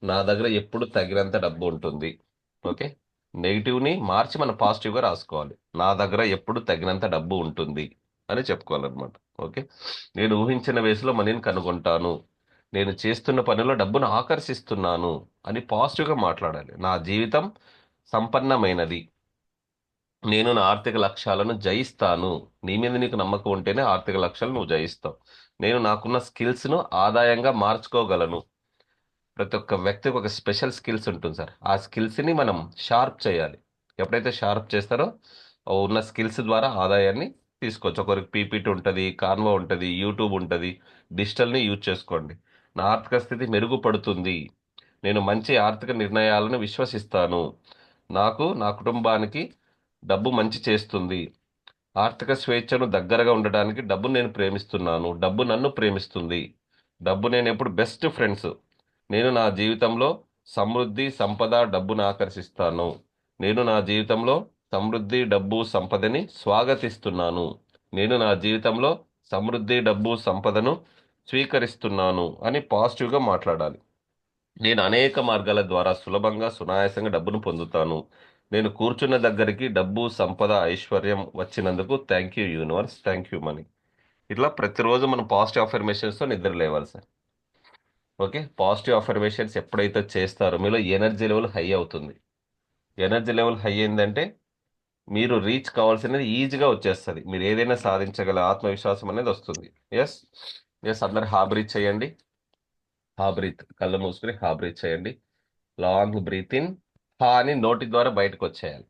నా దగ్గర ఎప్పుడు తగినంత డబ్బు ఉంటుంది. ఓకే. నెగిటివ్ని మార్చి మనం పాజిటివ్గా రాసుకోవాలి. నా దగ్గర ఎప్పుడు తగినంత డబ్బు ఉంటుంది అని చెప్పుకోవాలన్నమాట. ఓకే. నేను ఊహించిన వయసులో మనీని కనుగొంటాను. నేను చేస్తున్న పనిలో డబ్బును ఆకర్షిస్తున్నాను అని పాజిటివ్గా మాట్లాడాలి. నా జీవితం సంపన్నమైనది. నేను నా ఆర్థిక లక్ష్యాలను జయిస్తాను. నీ మీద నీకు నమ్మకం ఉంటేనే ఆర్థిక లక్ష్యాలు నువ్వు జయిస్తావు. నేను నాకున్న స్కిల్స్ను ఆదాయంగా మార్చుకోగలను. ప్రతి ఒక్క వ్యక్తికి ఒక స్పెషల్ స్కిల్స్ ఉంటుంది సార్. ఆ స్కిల్స్ని మనం షార్ప్ చేయాలి. ఎప్పుడైతే షార్ప్ చేస్తారో ఉన్న స్కిల్స్ ద్వారా ఆదాయాన్ని తీసుకోవచ్చు. ఒకరికి పీపీటీ ఉంటుంది, కాన్వా ఉంటుంది, యూట్యూబ్ ఉంటుంది. డిజిటల్ని యూజ్ చేసుకోండి. నా ఆర్థిక స్థితి మెరుగుపడుతుంది. నేను మంచి ఆర్థిక నిర్ణయాలను విశ్వసిస్తాను. నాకు నా కుటుంబానికి డబ్బు మంచి చేస్తుంది. ఆర్థిక స్వేచ్ఛను దగ్గరగా ఉండడానికి డబ్బు నేను ప్రేమిస్తున్నాను. డబ్బు నన్ను ప్రేమిస్తుంది. డబ్బు నేను ఎప్పుడు బెస్ట్ ఫ్రెండ్స్. నేను నా జీవితంలో సమృద్ధి, సంపద, డబ్బును ఆకర్షిస్తాను. నేను నా జీవితంలో సమృద్ధి, డబ్బు, సంపదని స్వాగతిస్తున్నాను. నేను నా జీవితంలో సమృద్ధి, డబ్బు, సంపదను స్వీకరిస్తున్నాను అని పాజిటివ్గా మాట్లాడాలి. నేను అనేక మార్గాల ద్వారా సులభంగా, సునాయాసంగా డబ్బును పొందుతాను. నేను కూర్చున్న దగ్గరికి డబ్బు, సంపద, ఐశ్వర్యం వచ్చినందుకు thank you universe, thank you money. ఇట్లా ప్రతిరోజు మనం పాజిటివ్ అఫర్మేషన్స్తో నిద్ర లేవాలి సార్. ఓకే. పాజిటివ్ అఫర్మేషన్స్ ఎప్పుడైతే చేస్తారో మీలో ఎనర్జీ లెవెల్ హై అవుతుంది. ఎనర్జీ లెవెల్ హై అయిందంటే మీరు రీచ్ కావాల్సినది ఈజీగా వచ్చేస్తుంది. మీరు ఏదైనా సాధించగల ఆత్మవిశ్వాసం అనేది వస్తుంది. ఎస్. ఎస్, అందరు హా బ్రీత్ చేయండి. హా బ్రీత్, కళ్ళు మూసుకుని హా బ్రీత్ చేయండి. Long breath in. హా అని నోటి ద్వారా బయటకు వచ్చేయాలి.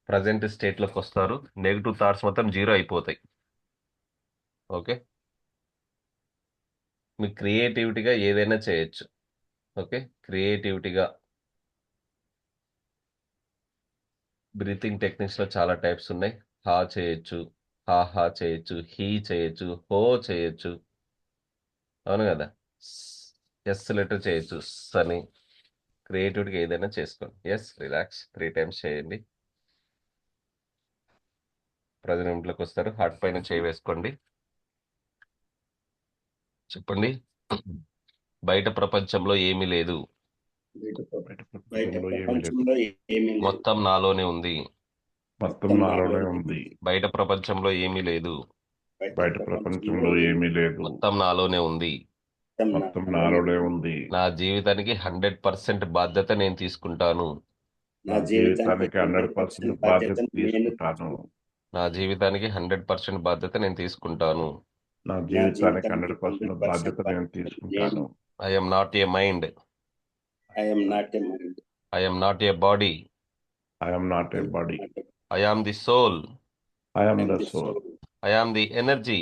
ప్రజెంట్ స్టేట్లోకి వస్తారు. నెగిటివ్ థాట్స్ మొత్తం జీరో అయిపోతాయి. ఓకే. మీ క్రియేటివిటీగా ఏదైనా చేయొచ్చు. ఓకే. క్రియేటివిటీగా బ్రీతింగ్ టెక్నిక్స్లో చాలా టైప్స్ ఉన్నాయి. హా చేయొచ్చు, హా హా చేయొచ్చు, హీ చేయొచ్చు, హో చేయొచ్చు. అవును కదా. ఎస్ లెటర్ చేయొచ్చు, స్ అని. క్రియేటివిటీగా ఏదైనా చేసుకోండి. ఎస్, రిలాక్స్ 3 టైమ్స్ చేయండి. ప్రజెంట్లోకి వస్తారు. హార్ట్ పైన చేయి వేసుకోండి. చెప్పండి. బయట ప్రపంచంలో ఏమీ లేదు. బయట బయట ప్రపంచంలో ఏమీ లేదు. ప్రపంచంలో ఏమీ లేదు. మొత్తం నాలోనే ఉంది. మొత్తం నాలోనే ఉంది. బయట ప్రపంచంలో ఏమీ లేదు. బయట ప్రపంచంలో ఏమీ లేదు. మొత్తం నాలోనే ఉంది. మొత్తం నాలోనే ఉంది. నా జీవితానికి 100% బాధ్యత నేను తీసుకుంటాను. నా జీవితానికి 100% బాధ్యత తీసుకుంటాను. నా జీవితానికి 100% బాధ్యత నేను తీసుకుంటాను. నా జీవితానికి 100% బాధ్యత నేను తీసుకుంటాను. I am not a mind. I am not a mind. I am not a body. I am not a body. I am the soul. I am the soul. I am the energy.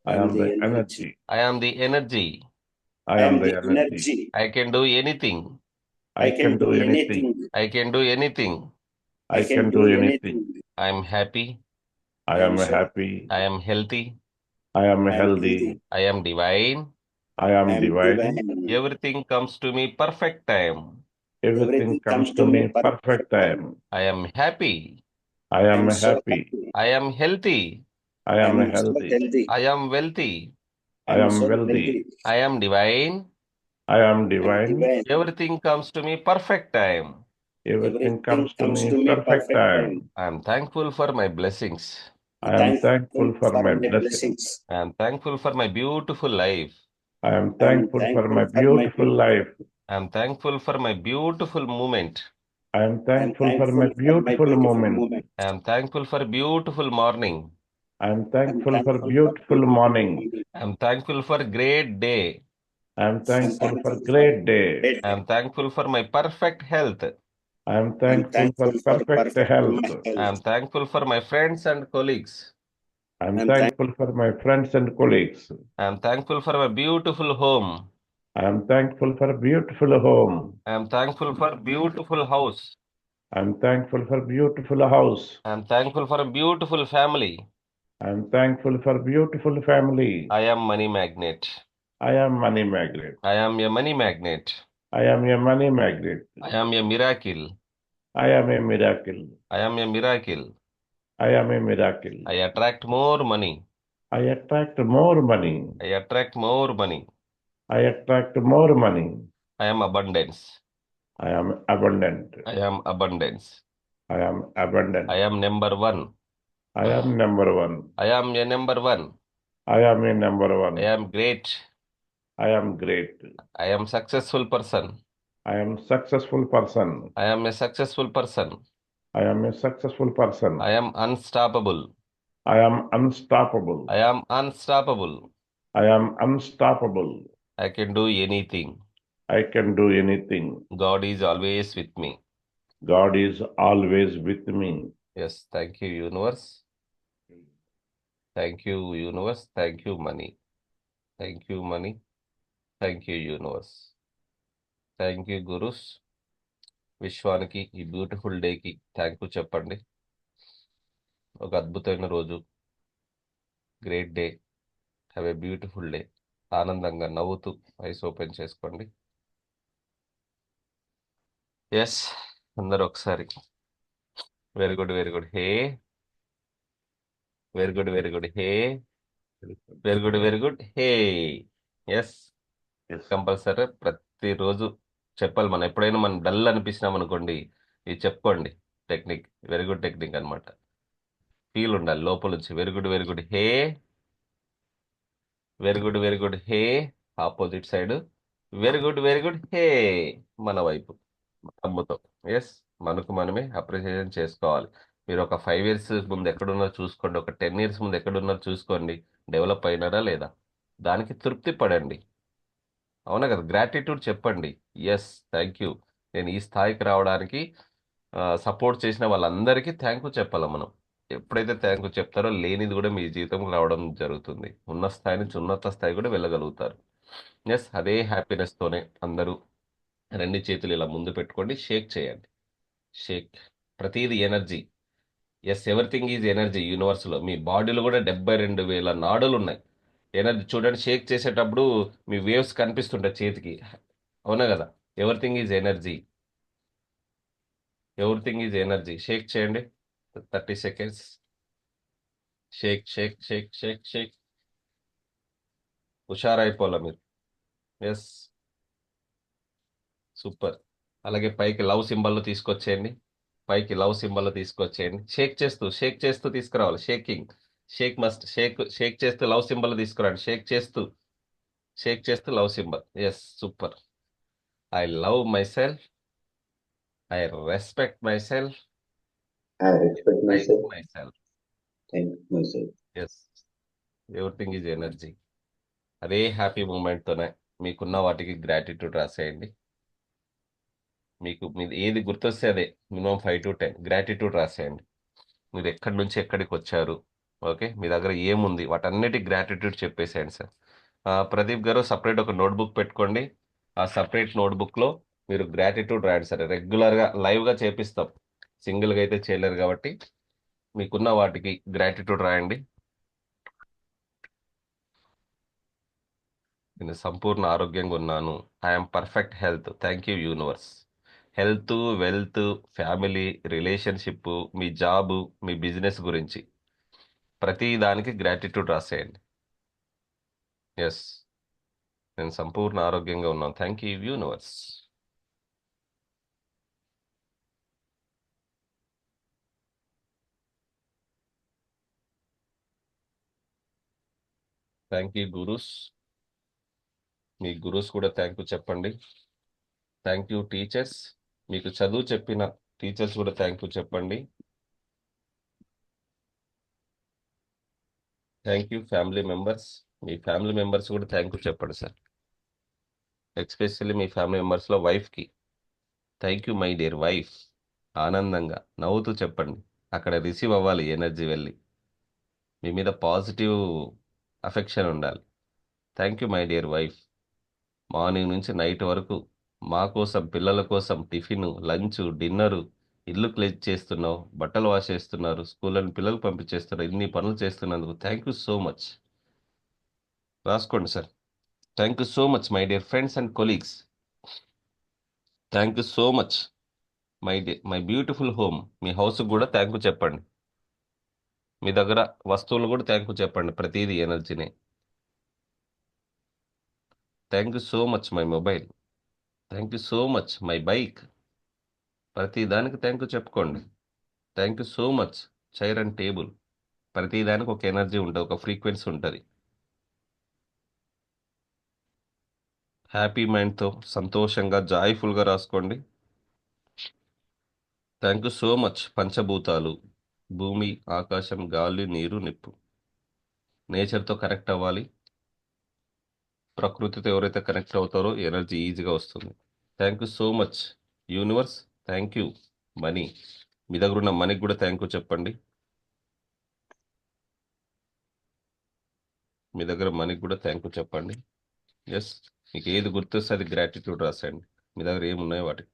I am the energy. I am the energy. I am the energy. I can do anything. I can do anything. I can do anything. I can do anything. I am happy. I am happy. I am healthy. I am healthy. I am divine. I am divine. Everything comes to me perfect time. Everything comes to me perfect time. I am happy. I am happy. I am healthy. I am healthy. I am wealthy. I am wealthy. I am divine. I am divine. Everything comes to me perfect time. Everything comes to me perfect time. I am thankful for my blessings. I am thankful for my blessings. I am thankful for my beautiful life. I am thankful for my beautiful life. I am thankful for my beautiful moment. I am thankful for my beautiful moment. I am thankful for beautiful morning. I am thankful for beautiful morning. I am thankful for great day. I am thankful for great day. I am thankful for my perfect health. I am thankful for perfect health. I am thankful for my friends and colleagues. I am thankful for my friends and colleagues. I am thankful for my beautiful home. I am thankful for a beautiful home. I am thankful for beautiful house. I am thankful for beautiful house. I am thankful for a beautiful family. I am thankful for beautiful family. I am money magnet. I am money magnet. I am a money magnet. I am a money magnet. I am a miracle. I am a miracle. I am a miracle. I am a miracle. I attract more money. I attract more money. I attract more money. I attract more money. I am abundance. I am abundant. I am abundance. I am abundant. I am number one. I am number one. I am a number one. I am a number one. I am great. I am great. I am successful person. I am successful person. I am a successful person. I am a successful person. I am unstoppable. I am unstoppable. I am unstoppable. I am unstoppable. I can do anything. I can do anything. God is always with me. God is always with me. Yes, thank you, universe. Thank you, universe. Thank you, money. Thank you, money. Thank you, universe. Thank you gurus. విశ్వానికి ఈ beautiful డేకి thank you చెప్పండి. ఒక అద్భుతమైన రోజు, great day, have a beautiful day. ఆనందంగా నవ్వుతూ eyes open చేసుకోండి. ఎస్, అందరు ఒకసారి very good, very good, hey, very good, very good, hey, very good, very good, hey. Yes, Yes. Compulsory ప్రతిరోజు చెప్పాలి. మనం ఎప్పుడైనా మనం డల్ అనిపించినాం అనుకోండి, ఇది చెప్పుకోండి. టెక్నిక్, వెరీ గుడ్ టెక్నిక్ అనమాట. ఫీల్ ఉండాలి లోపల నుంచి. Very good, very good, hey, very good, very good, hey. Opposite side very good, very good, hey. మన వైపు అమ్ముతాం. ఎస్, మనకు మనమే అప్రిషియేషన్ చేసుకోవాలి. మీరు ఒక 5 years ముందు ఎక్కడున్నారో చూసుకోండి, ఒక 10 years ముందు ఎక్కడున్నారో చూసుకోండి. డెవలప్ అయినారా లేదా, దానికి తృప్తి పడండి. అవునా కదా, గ్రాటిట్యూడ్ చెప్పండి. ఎస్, థ్యాంక్ యూ, నేను ఈ స్థాయికి రావడానికి సపోర్ట్ చేసిన వాళ్ళందరికీ థ్యాంక్ యూ చెప్పాలి మనం. ఎప్పుడైతే థ్యాంక్ యూ చెప్తారో లేనిది కూడా మీ జీవితంలో రావడం జరుగుతుంది. ఉన్న స్థాయి నుంచి ఉన్నత స్థాయి కూడా వెళ్ళగలుగుతారు. ఎస్, అదే హ్యాపీనెస్తోనే అందరూ 2 చేతులు ఇలా ముందు పెట్టుకోండి, షేక్ చేయండి. షేక్, ప్రతిదీ energy. Yes, everything is energy. యూనివర్స్లో మీ బాడీలో కూడా 72,000 నాడులు ఉన్నాయి. ఎనర్జీ చూడండి, షేక్ చేసేటప్పుడు మీ వేవ్స్ కనిపిస్తుంటాయి చేతికి. అవునా కదా, everything is energy. Everything is energy. Shake చేయండి 30 seconds. షేక్, షేక్, షేక్, షేక్, షేక్. హుషారైపోవాలా మీరు. Yes, super. అలాగే పైకి లవ్ సింబల్ తీసుకొచ్చేయండి. పైకి లవ్ సింబల్ తీసుకొచ్చేయండి. షేక్ చేస్తూ తీసుకురావాలి. షేకింగ్, షేక్ మస్ట్, షేక్ చేస్తూ లవ్ సింబల్ తీసుకురండి. షేక్ చేస్తూ love symbol. Yes, super. I love my self, I respect myself, I respect myself. Myself. Thank myself. Yes, everything is energy. అదే happy మూమెంట్తోనే మీకున్న వాటికి gratitude రాసేయండి. మీకు మీరు ఏది గుర్తొస్తే అదే మినిమం 5 to 10 గ్రాటిట్యూడ్ రాసేయండి. మీరు ఎక్కడి నుంచి ఎక్కడికి వచ్చారు, ఓకే, మీ దగ్గర ఏముంది, వాటన్నిటికి గ్రాటిట్యూడ్ చెప్పేసేయండి సార్. ప్రదీప్ గారు, సపరేట్ ఒక నోట్బుక్ పెట్టుకోండి. ఆ సపరేట్ నోట్బుక్లో మీరు గ్రాటిట్యూడ్ రాయండి సార్. రెగ్యులర్గా లైవ్గా చేపిస్తాం, సింగిల్గా అయితే చేయలేరు కాబట్టి మీకున్న వాటికి గ్రాటిట్యూడ్ రాయండి. నేను సంపూర్ణ ఆరోగ్యంగా ఉన్నాను. I'm perfect health. Thank you universe. Health, wealth, family, relationship, me job, me business గురించి ప్రతి దానికి గ్రాటిట్యూడ్ రాసేయండి. ఎస్, నేను సంపూర్ణ ఆరోగ్యంగా ఉన్నాను. Thank you universe. Thank you gurus. Me gurus కూడా థ్యాంక్ యూ చెప్పండి. Thank you teachers. మీకు చదువు చెప్పిన టీచర్స్ కూడా థ్యాంక్ యూ చెప్పండి. Thank you family members. Me family members కూడా థ్యాంక్ యూ చెప్పండి సార్. ఎస్పెషల్లీ మీ ఫ్యామిలీ మెంబర్స్లో వైఫ్కి thank you my dear wife. ఆనందంగా నవ్వుతూ చెప్పండి, అక్కడ రిసీవ్ అవ్వాలి ఎనర్జీ వెళ్ళి. మీ మీద పాజిటివ్ అఫెక్షన్ ఉండాలి. Thank you my dear wife. Morning నుంచి నైట్ వరకు మా కోసం, పిల్లల కోసం టిఫిన్, లంచ్, డిన్నరు, ఇల్లు క్లీన్ చేస్తున్నావు, బట్టలు వాష్ చేస్తున్నారు, స్కూళ్ళని పిల్లలకు పంపించేస్తున్నారు, ఇన్ని పనులు చేస్తున్నందుకు థ్యాంక్ యూ సో మచ్. రాసుకోండి sir. Thank you so much my dear friends and colleagues. Thank you so much my beautiful home. మీ హౌస్కి కూడా థ్యాంక్ యూ చెప్పండి. మీ దగ్గర వస్తువులు కూడా థ్యాంక్ యూ చెప్పండి, ప్రతిదీ ఎనర్జీనే. Thank you so much my mobile, thank you so much my bike. ప్రతి దానికి థ్యాంక్ యూ చెప్పుకోండి. Thank you so much chair and table. ప్రతి దానికి ఒక ఎనర్జీ ఉంటుంది, ఒక ఫ్రీక్వెన్సీ ఉంటుంది. హ్యాపీ మైండ్తో సంతోషంగా జాయ్ఫుల్గా రాసుకోండి. థ్యాంక్ యూ సో మచ్ పంచభూతాలు, భూమి, ఆకాశం, గాలి, నీరు, నిప్పు. నేచర్తో కనెక్ట్ అవ్వాలి. ప్రకృతితో ఎవరైతే కనెక్ట్ అవుతారో ఎనర్జీ ఈజీగా వస్తుంది. Thank you so much universe. Thank you money. మీ దగ్గర ఉన్న మనీకి కూడా థ్యాంక్ యూ చెప్పండి. మీ దగ్గర మనీకి కూడా థ్యాంక్ యూ చెప్పండి. ఎస్, మీకు ఏది గుర్తొస్తే అది గ్రాటిట్యూడ్ రాసేయండి. మీ దగ్గర ఏమున్నాయో వాటికి.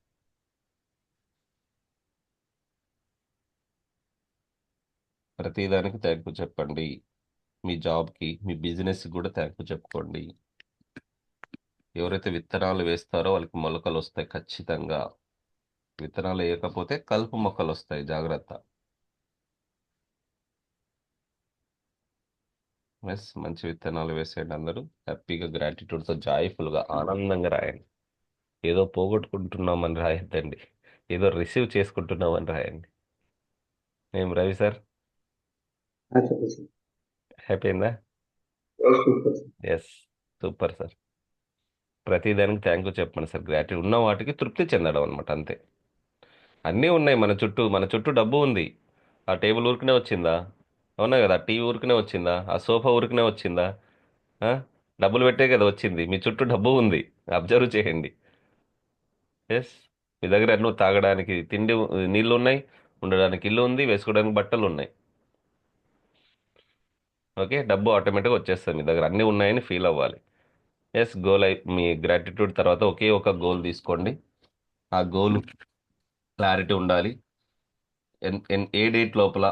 ప్రతిదానికి థ్యాంక్ యూ చెప్పండి. మీ జాబ్కి, మీ బిజినెస్కి కూడా థ్యాంక్ యూ చెప్పుకోండి. ఎవరైతే విత్తనాలు వేస్తారో వాళ్ళకి మొలకలు వస్తాయి ఖచ్చితంగా. విత్తనాలు వేయకపోతే కలుపు మొక్కలు వస్తాయి, జాగ్రత్త. ఎస్, మంచి విత్తనాలు వేసేయండి. అందరూ హ్యాపీగా గ్రాటిట్యూడ్తో జాయ్ఫుల్గా ఆనందంగా రాయండి. ఏదో పోగొట్టుకుంటున్నామని రాయొద్దండి, ఏదో రిసీవ్ చేసుకుంటున్నామని రాయండి. ఏం రవి సార్, చెప్పండి సార్. హ్యాపీ అయిందా? Super sir. Yes, super sir. ప్రతిదానికి థ్యాంక్ యూ చెప్పండి సార్. గ్రాటిట్యూడ్ ఉన్న వాటికి తృప్తి చెందడం అనమాట, అంతే. అన్నీ ఉన్నాయి మన చుట్టూ డబ్బు ఉంది. ఆ టేబుల్ ఊరికనే వచ్చిందా? అవునా కదా. ఆ టీవీ ఊరికనే వచ్చిందా? ఆ సోఫా ఊరికనే వచ్చిందా? ఆ? డబ్బులు పెట్టే కదా వచ్చింది. మీ చుట్టూ డబ్బు ఉంది, అబ్జర్వ్ చేయండి. ఎస్, మీ దగ్గర అన్నీ తాగడానికి తిండి, నీళ్ళు ఉన్నాయి, ఉండడానికి ఇల్లు ఉంది, వేసుకోవడానికి బట్టలు ఉన్నాయి. ఓకే, డబ్బు ఆటోమేటిక్గా వచ్చేస్తుంది. మీ దగ్గర అన్నీ ఉన్నాయని ఫీల్ అవ్వాలి. ఎస్, మీ గ్రాటిట్యూడ్ తర్వాత ఒకే ఒక గోల్ తీసుకోండి. ఆ గోల్ క్లారిటీ ఉండాలి. ఏ డేట్ లోపల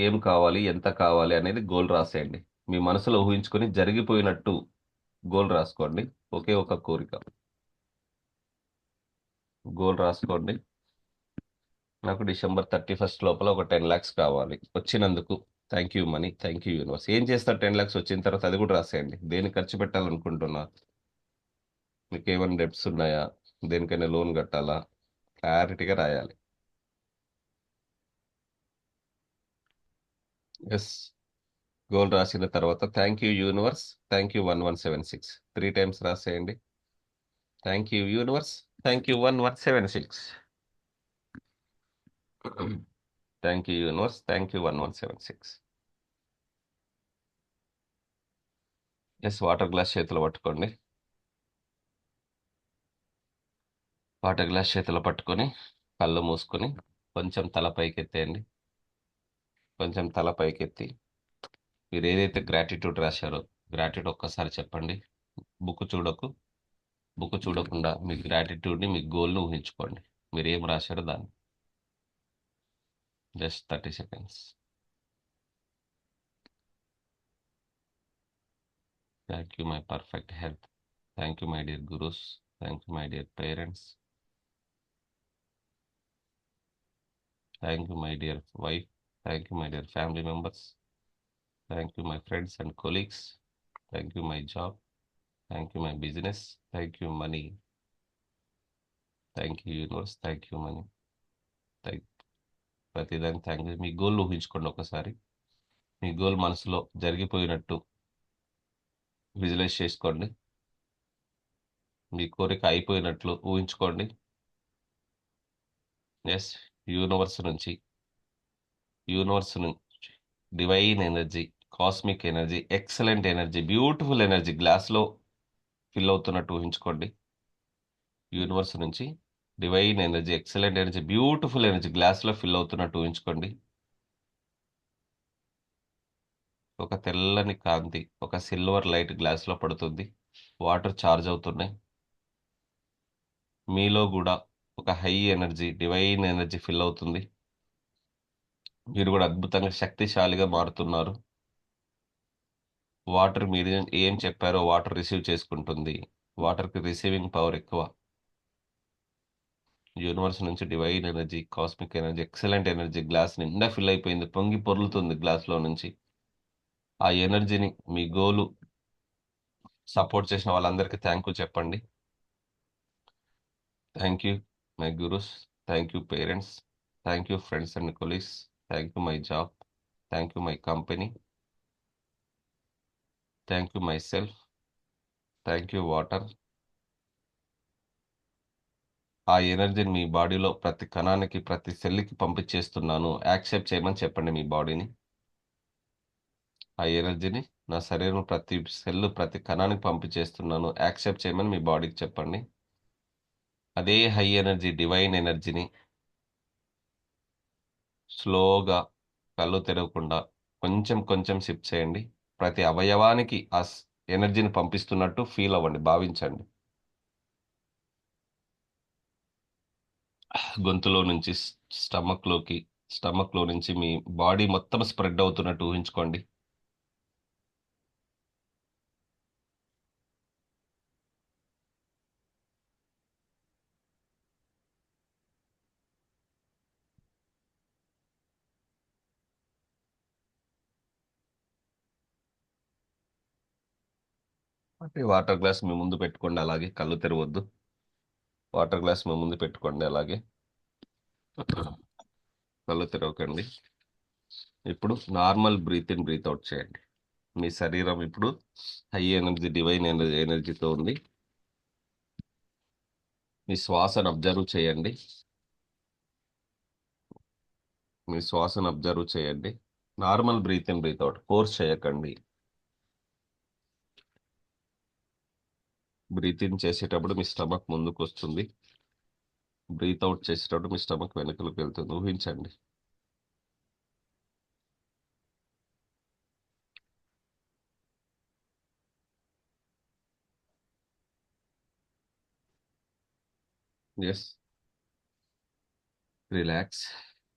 ఏం కావాలి, ఎంత కావాలి అనేది గోల్ రాసేయండి. మీ మనసులో ఊహించుకొని జరిగిపోయినట్టు గోల్ రాసుకోండి. ఒకే ఒక కోరిక గోల్ రాసుకోండి. నాకు December 31 లోపల ఒక 10 lakhs కావాలి. వచ్చినందుకు thank you money, thank you universe. ఏం చేస్తారు 10 lakhs వచ్చిన తర్వాత అది కూడా రాసేయండి. దేనికి ఖర్చు పెట్టాలనుకుంటున్నారు? మీకు ఏమైనా డెబ్ట్స్ ఉన్నాయా? దేనికైనా లోన్ కట్టాలా? క్లారిటీగా రాయాలి. ఎస్, గోల్ రాసిన తర్వాత thank you universe, thank you 1176 3 times రాసేయండి. Thank you universe, thank you 1176. Thank you universe, thank you 1176. Yes, water glass చేతిలో పట్టుకోండి. వాటర్ గ్లాస్ చేతిలో పట్టుకొని కళ్ళు మూసుకొని కొంచెం తల పైకెత్తేయండి. కొంచెం తల పైకెత్తి మీరు ఏదైతే గ్రాటిట్యూడ్ రాశారో గ్రాటిట్యూడ్ ఒక్కసారి చెప్పండి. బుక్ చూడకుండా మీ గ్రాటిట్యూడ్ని, మీ గోల్ని ఊహించుకోండి. మీరు ఏం రాశారో దాన్ని. Just 30 seconds. Thank you my perfect health. Thank you my dear gurus. Thank you my dear parents. Thank you my dear wife. Thank you my dear family members. Thank you my friends and colleagues. Thank you my job. Thank you my business. Thank you money. Thank you universe, thank you money. Thank ప్రతిదానికి thank you. Me goal ఊహించుకోండి ఒకసారి. మీ goal మనసులో జరిగిపోయినట్టు visualise చేసుకోండి. మీ కోరిక అయిపోయినట్లు ఊహించుకోండి. Yes, universe నుంచి divine energy, cosmic energy, excellent energy, beautiful energy గ్లాస్లో fill అవుతున్నట్టు ఊహించుకోండి. యూనివర్స్ నుంచి divine energy, excellent energy, beautiful energy గ్లాస్లో ఫిల్ అవుతున్నట్టు ఊహించుకోండి. ఒక తెల్లని కాంతి, ఒక సిల్వర్ లైట్ గ్లాస్లో పడుతుంది. వాటర్ చార్జ్ అవుతున్నాయి. మీలో కూడా ఒక high energy, divine energy fill అవుతుంది. మీరు కూడా అద్భుతంగా శక్తిశాలిగా మారుతున్నారు. వాటర్ మీరు ఏం చెప్పారో వాటర్ రిసీవ్ చేసుకుంటుంది. వాటర్కి రిసీవింగ్ పవర్ ఎక్కువ. యూనివర్స్ నుంచి divine energy, cosmic energy, excellent energy glass నిండా ఫిల్ అయిపోయింది, పొంగి పొర్లుతుంది గ్లాస్లో నుంచి. ఆ ఎనర్జీని మీ గోలు సపోర్ట్ చేసిన వాళ్ళందరికీ థ్యాంక్ యూ చెప్పండి. Thank you my gurus, thank you parents, thank you friends and colleagues, thank you my job, thank you my company, thank you my self, thank you water. ఆ ఎనర్జీని మీ బాడీలో ప్రతి కణానికి, ప్రతి సెల్కి పంపించేస్తున్నాను. యాక్సెప్ట్ చేయమని చెప్పండి మీ బాడీని. ఆ ఎనర్జీని నా శరీరం ప్రతి సెల్, ప్రతి కణానికి పంపించేస్తున్నాను. యాక్సెప్ట్ చేయమని మీ బాడీకి చెప్పండి. అదే హై ఎనర్జీ, డివైన్ ఎనర్జీని స్లోగా కళ్ళు తెరవకుండా కొంచెం కొంచెం సిప్ చేయండి. ప్రతి అవయవానికి ఆ ఎనర్జీని పంపిస్తున్నట్టు ఫీల్ అవ్వండి, భావించండి. గొంతులో నుంచి స్టమక్లో నుంచి మీ బాడీ మొత్తం స్ప్రెడ్ అవుతున్నట్టు ఊహించుకోండి. అంటే వాటర్ గ్లాస్ మీ ముందు పెట్టుకోండి, అలాగే కళ్ళు తెరవద్దు. వాటర్ గ్లాస్ మీ ముందు పెట్టుకోండి, అలాగే కళ్ళు తెరవకండి. ఇప్పుడు normal breath in breath out చేయండి. మీ శరీరం ఇప్పుడు హై ఎనర్జీ, డివైన్ ఎనర్జీతో ఉంది. మీ శ్వాసను అబ్జర్వ్ చేయండి. మీ శ్వాసను అబ్జర్వ్ చేయండి. Normal breath in breath out, force చేయకండి. బ్రీత్ ఇన్ చేసేటప్పుడు మీ స్టమక్ ముందుకు వస్తుంది, బ్రీత్ అవుట్ చేసేటప్పుడు మీ స్టమక్ వెనుకలకు వెళ్తుంది. ఊహించండి. Yes, relax,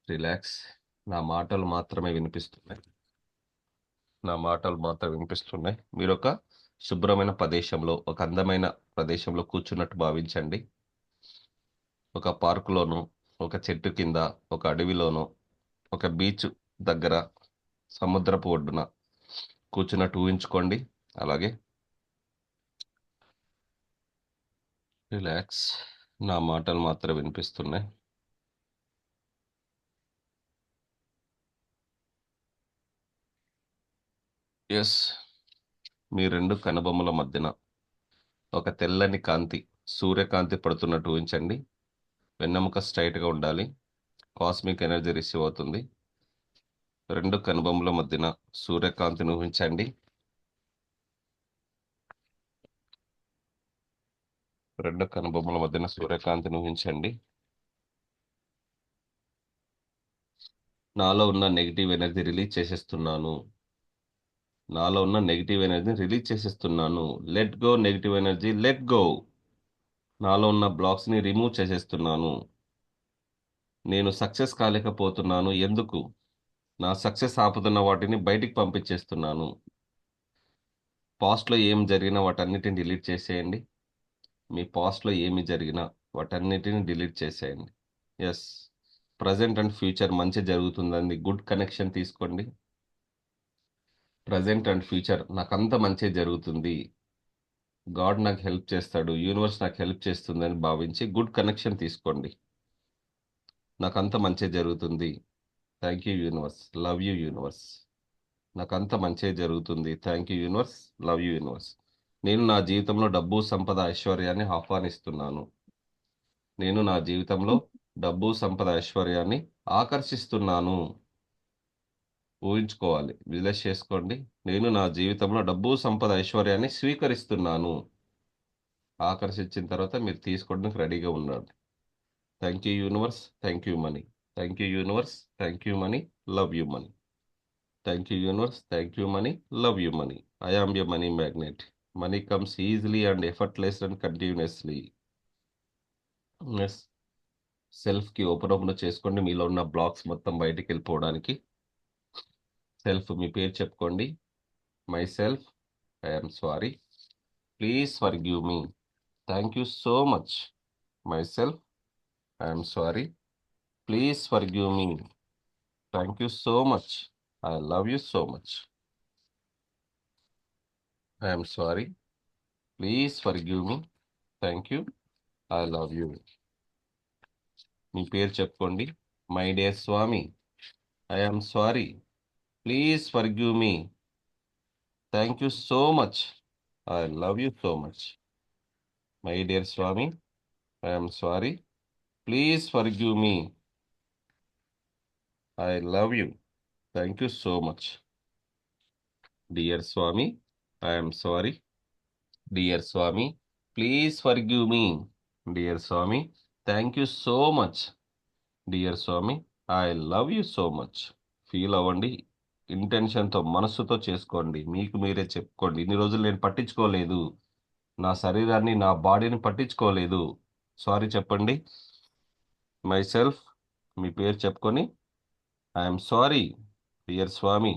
relax. నా మాటలు మాత్రమే వినిపిస్తున్నాయి. నా మాటలు మాత్రం వినిపిస్తున్నాయి. మీరు ఒక శుభ్రమైన ప్రదేశంలో, ఒక అందమైన ప్రదేశంలో కూర్చున్నట్టు భావించండి. ఒక పార్కులోను, ఒక చెట్టు కింద, ఒక అడవిలోను, ఒక బీచ్ దగ్గర, సముద్రపు ఒడ్డున కూర్చున్నట్టు ఊహించుకోండి. అలాగే రిలాక్స్. నా మాటలు మాత్రం వినిపిస్తున్నాయి. ఎస్, మీ రెండు కనుబొమ్మల మధ్యన ఒక తెల్లని కాంతి, సూర్యకాంతి పడుతున్నట్టు ఊహించండి. వెన్నెముక స్ట్రైట్గా ఉండాలి. కాస్మిక్ ఎనర్జీ రిసీవ్ అవుతుంది. రెండు కనుబొమ్మల మధ్యన సూర్యకాంతిని ఊహించండి. రెండు కనుబొమ్మల మధ్యన సూర్యకాంతిని ఊహించండి. నాలో ఉన్న నెగిటివ్ ఎనర్జీ రిలీజ్ చేసేస్తున్నాను. నాలో ఉన్న నెగిటివ్ ఎనర్జీని రిలీజ్ చేసేస్తున్నాను. Let go negative energy, let go. నాలో ఉన్న బ్లాక్స్ని రిమూవ్ చేసేస్తున్నాను. నేను సక్సెస్ కాలేకపోతున్నాను, ఎందుకు? నా సక్సెస్ ఆపుతున్న వాటిని బయటికి పంపించేస్తున్నాను. పాస్ట్లో ఏం జరిగినా వాటన్నిటిని డిలీట్ చేసేయండి. మీ పాస్ట్లో ఏమి జరిగినా వాటన్నిటిని డిలీట్ చేసేయండి. ఎస్, ప్రజెంట్ అండ్ ఫ్యూచర్ మంచి జరుగుతుందండి. గుడ్ కనెక్షన్ తీసుకోండి. ప్రజెంట్ అండ్ ఫ్యూచర్ నాకంత మంచి జరుగుతుంది. గాడ్ నాకు హెల్ప్ చేస్తాడు, యూనివర్స్ నాకు హెల్ప్ చేస్తుందని భావించి గుడ్ కనెక్షన్ తీసుకోండి. నాకంత మంచి జరుగుతుంది. Thank you universe, love you universe. నాకంత మంచి జరుగుతుంది. Thank you universe, love you universe. నేను నా జీవితంలో డబ్బు, సంపద, ఐశ్వర్యాన్ని ఆహ్వానిస్తున్నాను. నేను నా జీవితంలో డబ్బు, సంపద, ఐశ్వర్యాన్ని ఆకర్షిస్తున్నాను. ఊహించుకోవాలి, విజువలైజ్ చేసుకోండి. నేను నా జీవితంలో డబ్బు, సంపద, ఐశ్వర్యాన్ని స్వీకరిస్తున్నాను. ఆకర్షించిన తర్వాత మీరు తీసుకోవడానికి రెడీగా ఉండండి. Thank you universe, thank you money. Thank you universe, thank you money, love you money. Thank you universe, thank you money, love you money. I am a money magnet. Money comes easily and effortless and continuously. Yes, సెల్ఫ్కి open చేసుకోండి. మీలో ఉన్న blocks మొత్తం బయటికి వెళ్ళిపోవడానికి. Self, మీ పేరు చెప్పుకోండి. My self, I'm sorry, please forgive me. Thank you so much. My self, I'm sorry, please forgive me, thank you so much, I love you so much. I'm sorry, please forgive me, thank you, I love you. మీ పేరు చెప్పుకోండి. My dear Swami, I'm sorry, please forgive me, thank you so much, I love you so much. My dear Swami, I'm sorry, please forgive me, I love you, thank you so much. Dear Swami, I'm sorry, dear Swami, please forgive me, dear Swami, thank you so much, dear Swami, I love you so much. Feel అవ్వండి, ఇంటెన్షన్తో మనస్సుతో చేసుకోండి, మీకు మీరే చెప్పుకోండి. ఇన్ని రోజులు నేను పట్టించుకోలేదు, నా శరీరాన్ని నా బాడీని పట్టించుకోలేదు, సారీ చెప్పండి. మై సెల్ఫ్, మీ పేరు చెప్పుకొని I'm sorry dear Swami,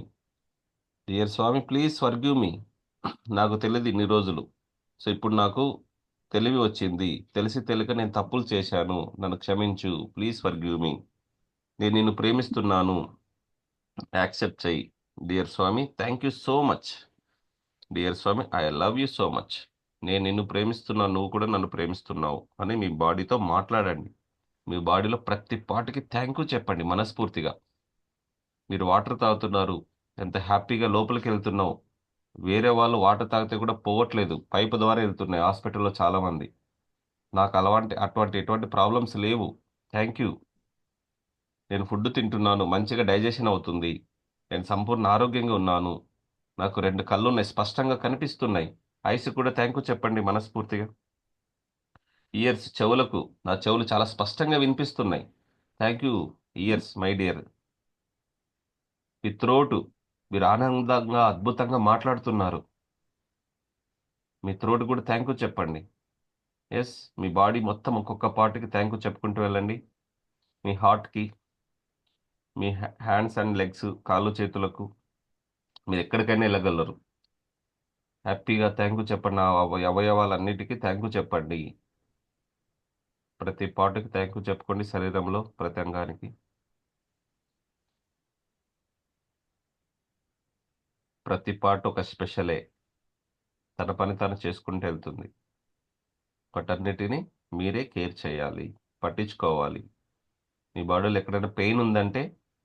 dear Swami please forgive me. నాకు తెలియదు ఇన్ని రోజులు, సో ఇప్పుడు నాకు తెలివి వచ్చింది, తెలిసి తెలియక నేను తప్పులు చేశాను, నన్ను క్షమించు, ప్లీజ్ ఫర్గివ్ మీ. నేను నిన్ను ప్రేమిస్తున్నాను, యాక్సెప్ట్ చెయ్యి. Dear Swami thank you so much, dear Swami I love you so much. నేను నిన్ను ప్రేమిస్తున్నాను, నువ్వు కూడా నన్ను ప్రేమిస్తున్నావు అని మీ బాడీతో మాట్లాడండి. మీ బాడీలో ప్రతి పార్ట్కి థ్యాంక్ యూ చెప్పండి మనస్ఫూర్తిగా. మీరు వాటర్ తాగుతున్నారు, ఎంత హ్యాపీగా లోపలికి వెళ్తున్నావు. వేరే వాళ్ళు వాటర్ తాగితే కూడా పోవట్లేదు, పైపు ద్వారా వెళ్తున్నాయి హాస్పిటల్లో చాలామంది. నాకు ఎటువంటి ప్రాబ్లమ్స్ లేవు, థ్యాంక్ యూ. నేను ఫుడ్ తింటున్నాను, మంచిగా డైజెషన్ అవుతుంది, నేను సంపూర్ణ ఆరోగ్యంగా ఉన్నాను, నాకు 2 కళ్ళు ఉన్నాయి, స్పష్టంగా కనిపిస్తున్నాయి. ఐస్ కూడా థ్యాంక్ యూ చెప్పండి మనస్ఫూర్తిగా. ఇయర్స్, చెవులకు, నా చెవులు చాలా స్పష్టంగా వినిపిస్తున్నాయి, thank you years my dear. Me throat, మీరు ఆనందంగా అద్భుతంగా మాట్లాడుతున్నారు, మీ త్రోట్ కూడా థ్యాంక్ యూ చెప్పండి. ఎస్, మీ బాడీ మొత్తం ఒక్కొక్క పార్ట్కి థ్యాంక్ యూ చెప్పుకుంటూ వెళ్ళండి. మీ హార్ట్కి, మీ హ్యాండ్స్ అండ్ లెగ్స్, కాళ్ళు చేతులకు, మీరు ఎక్కడికైనా వెళ్ళగలరు. హ్యాపీగా థ్యాంక్ యూ చెప్పండి. నా అవయవాలన్నిటికీ థ్యాంక్ యూ చెప్పండి. ప్రతి పార్ట్కి థ్యాంక్ యూ చెప్పుకోండి, శరీరంలో ప్రతి అంగానికి. ప్రతి పార్ట్ ఒక స్పెషలే, తన పని తాను చేసుకుంటూ వెళ్తుంది. వాటన్నిటిని మీరే కేర్ చేయాలి, పట్టించుకోవాలి. మీ బాడీలో ఎక్కడైనా పెయిన్ ఉందంటే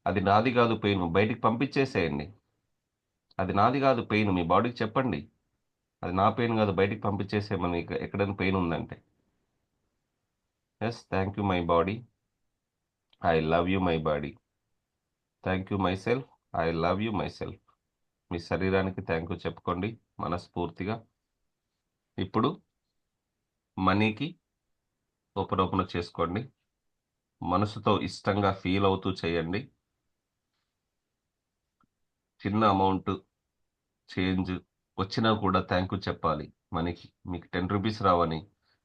అది నాది కాదు పెయిన్, బయటికి పంపించేసేయండి. అది నాది కాదు పెయిన్, మీ బాడీకి చెప్పండి, అది నా పెయిన్ కాదు, బయటికి పంపించేసేయమని ఎక్కడైనా పెయిన్ ఉందంటే. Yes, thank you my body, I love you my body, thank you my self, I love you my self. మీ శరీరానికి థ్యాంక్ యూ చెప్పుకోండి మనస్ఫూర్తిగా. ఇప్పుడు మనీకి ఓపెన్ చేసుకోండి, మనసుతో ఇష్టంగా ఫీల్ అవుతూ చేయండి. చిన్న అమౌంట్ చేంజ్ వచ్చినా కూడా థ్యాంక్ యూ చెప్పాలి. మనకి మీకు 10 రూపీస్ రావని,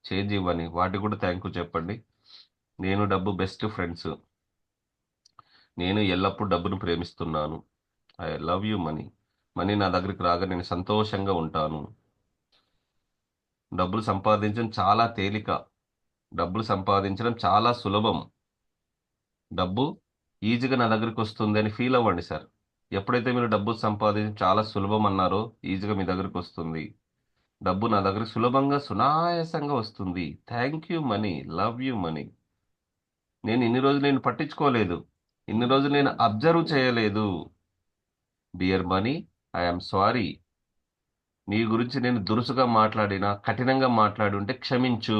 చేంజ్ ఇవ్వని, వాటి కూడా థ్యాంక్ యూ చెప్పండి. నేను డబ్బు బెస్ట్ ఫ్రెండ్స్, నేను ఎల్లప్పుడూ డబ్బును ప్రేమిస్తున్నాను, I love you money. Money నా దగ్గరికి రాగా నేను సంతోషంగా ఉంటాను. డబ్బులు సంపాదించడం చాలా తేలిక, డబ్బులు సంపాదించడం చాలా సులభం. డబ్బు ఈజీగా నా దగ్గరికి వస్తుంది అని ఫీల్ అవ్వండి సార్. ఎప్పుడైతే మీరు డబ్బు సంపాదించడం చాలా సులభం అన్నారో, ఈజీగా మీ దగ్గరికి వస్తుంది. డబ్బు నా దగ్గర సులభంగా సునాయాసంగా వస్తుంది. Thank you money, love you money. నేను ఇన్ని రోజులు నేను పట్టించుకోలేదు, ఇన్ని రోజులు నేను అబ్జర్వ్ చేయలేదు. Dear money, I'm sorry. నీ గురించి నేను దురుసుగా మాట్లాడినా, కఠినంగా మాట్లాడి ఉంటే క్షమించు.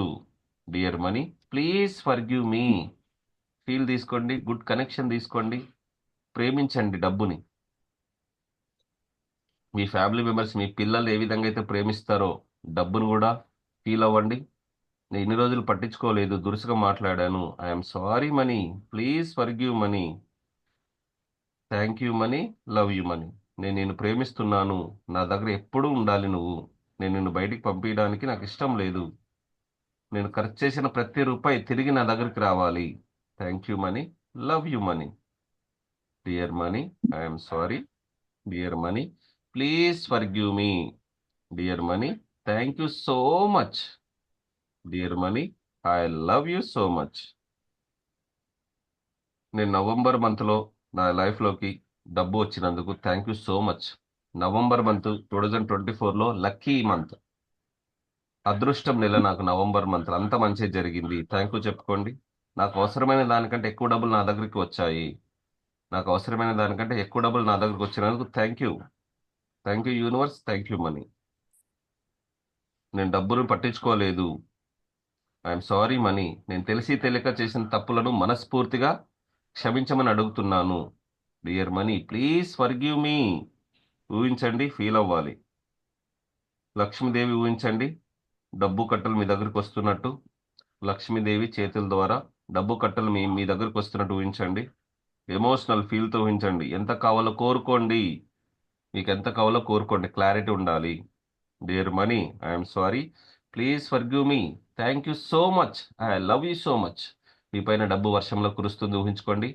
Dear money, please forgive me. Feel తీసుకోండి, గుడ్ కనెక్షన్ తీసుకోండి, ప్రేమించండి డబ్బుని. మీ ఫ్యామిలీ మెంబర్స్, మీ పిల్లలు ఏ విధంగా అయితే ప్రేమిస్తారో డబ్బును కూడా ఫీల్ అవ్వండి. నేను ఇన్ని రోజులు పట్టించుకోలేదు, దురుసుగా మాట్లాడాను, I'm sorry money, please forgive money, thank you money, love you money. నేను నిన్ను ప్రేమిస్తున్నాను, నా దగ్గర ఎప్పుడూ ఉండాలి నువ్వు, నేను నిన్ను బయటికి పంపించడానికి నాకు ఇష్టం లేదు, నేను ఖర్చు చేసిన ప్రతి రూపాయి తిరిగి నా దగ్గరికి రావాలి. Thank you money, love you money. Dear money, I'm sorry. Dear money, please forgive me. Dear money, thank you so much. Dear money, I love you so much. నేను నవంబర్ మంత్లో నా లైఫ్లోకి డబ్బు వచ్చినందుకు thank you so much. November month 2024లో lucky month, అదృష్టం నెల నాకు. నవంబర్ మంత్ అంత మంచి జరిగింది. థ్యాంక్ యూ చెప్పుకోండి. నాకు అవసరమైన దానికంటే ఎక్కువ డబ్బులు నా దగ్గరికి వచ్చాయి. నాకు అవసరమైన దానికంటే ఎక్కువ డబ్బులు నా దగ్గరికి వచ్చినందుకు thank you. Thank you universe, thank you money. నేను డబ్బును పట్టించుకోలేదు. I'm sorry money. నేను తెలిసి తెలియక చేసిన తప్పులను మనస్ఫూర్తిగా క్షమించమని అడుగుతున్నాను. డియర్ మనీ, ప్లీజ్ ఫర్గివ్ మీ. ఊహించండి, ఫీల్ అవ్వాలి. లక్ష్మీదేవి ఊహించండి, డబ్బు కట్టలు మీ దగ్గరికి వస్తున్నట్టు. లక్ష్మీదేవి చేతుల ద్వారా డబ్బు కట్టలు మీ మీ దగ్గరికి వస్తున్నట్టు ఊహించండి. ఎమోషనల్ ఫీల్తో ఊహించండి. ఎంత కావాలో కోరుకోండి. మీకు ఎంత కావాలో కోరుకోండి. క్లారిటీ ఉండాలి. Dear money, I'm sorry, please forgive me. Thank you so much, I love you so much. మీ పైన డబ్బు వర్షంలో కురుస్తుంది ఊహించుకోండి.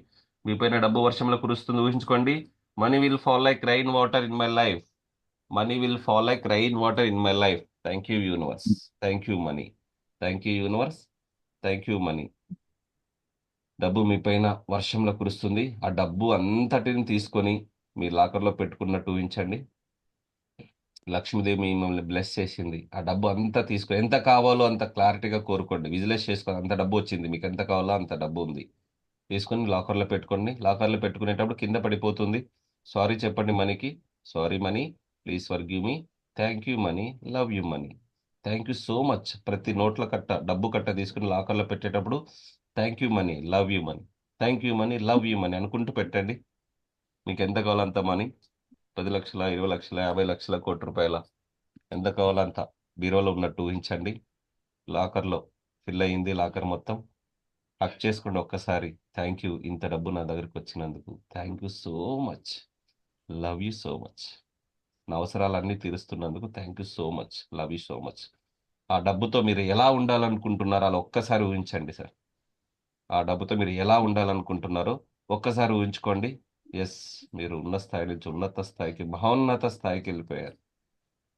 మీ పైన డబ్బు వర్షంలో కురుస్తుంది ఊహించుకోండి. Money will fall like rain water in my life. Money will fall like rain water in my life. Thank you universe, thank you money. Thank you universe, thank you money. డబ్బు మీ పైన వర్షంలో కురుస్తుంది. ఆ డబ్బు అంతటిని తీసుకొని మీ లాకర్లో పెట్టుకున్నట్టు ఊహించండి. లక్ష్మీదేవి మిమ్మల్ని బ్లెస్ చేసింది. ఆ డబ్బు అంతా తీసుకొని ఎంత కావాలో అంత క్లారిటీగా కోరుకోండి. విజువలైజ్ చేసుకోండి. అంత డబ్బు వచ్చింది, మీకు ఎంత కావాలో అంత డబ్బు ఉంది. తీసుకొని లాకర్లో పెట్టుకోండి. లాకర్లో పెట్టుకునేటప్పుడు కింద పడిపోతుంది. సారీ చెప్పండి మనీకి. Sorry money, please forgive me. Thank you money, love you money. Thank you so much. ప్రతి నోట్ల కట్ట, డబ్బు కట్ట తీసుకుని లాకర్లో పెట్టేటప్పుడు thank you money, love you money, thank you money, love you money అనుకుంటూ పెట్టండి. మీకు ఎంత కావాలో అంత మనీ. 10 లక్షల, 20 లక్షల, 50 లక్షల, కోటి రూపాయల, ఎంత కావాలో అంత బీరోలో ఉన్నట్టు ఊహించండి. లాకర్లో ఫిల్ అయ్యింది. లాకర్ మొత్తం హక్ చేసుకోండి ఒక్కసారి. థ్యాంక్ యూ, ఇంత డబ్బు నా దగ్గరికి వచ్చినందుకు thank you so much. Love you so much. నా అవసరాలన్నీ తీరుస్తున్నందుకు thank you so much. Love you so much. ఆ డబ్బుతో మీరు ఎలా ఉండాలనుకుంటున్నారో అలా ఒక్కసారి ఊహించండి సార్. ఆ డబ్బుతో మీరు ఎలా ఉండాలనుకుంటున్నారో ఒక్కసారి ఊహించుకోండి. ఎస్, మీరు ఉన్న స్థాయి నుంచి ఉన్నత స్థాయికి, మహోన్నత స్థాయికి వెళ్ళిపోయారు.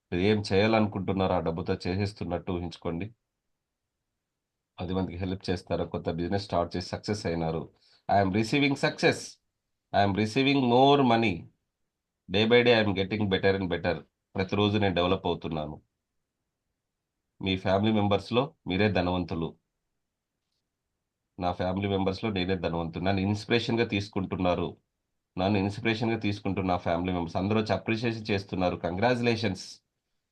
మీరు ఏం చేయాలనుకుంటున్నారో ఆ డబ్బుతో చేసేస్తున్నట్టు ఊహించుకోండి. 10 మందికి హెల్ప్ చేస్తారు. కొత్త బిజినెస్ స్టార్ట్ చేసి సక్సెస్ అయినారు. I'm receiving success. I'm receiving more money. Day by day I'm getting better and better. ప్రతిరోజు నేను డెవలప్ అవుతున్నాను. మీ ఫ్యామిలీ మెంబర్స్లో మీరే ధనవంతులు. నా ఫ్యామిలీ మెంబర్స్లో నేనే ధనవంతులు. నన్ను ఇన్స్పిరేషన్గా తీసుకుంటున్నారు. నన్ను ఇన్స్పిరేషన్గా తీసుకుంటున్న నా ఫ్యామిలీ మెంబర్స్ అందరూ వచ్చి అప్రిషియేషన్ చేస్తున్నారు. కంగ్రాచులేషన్స్,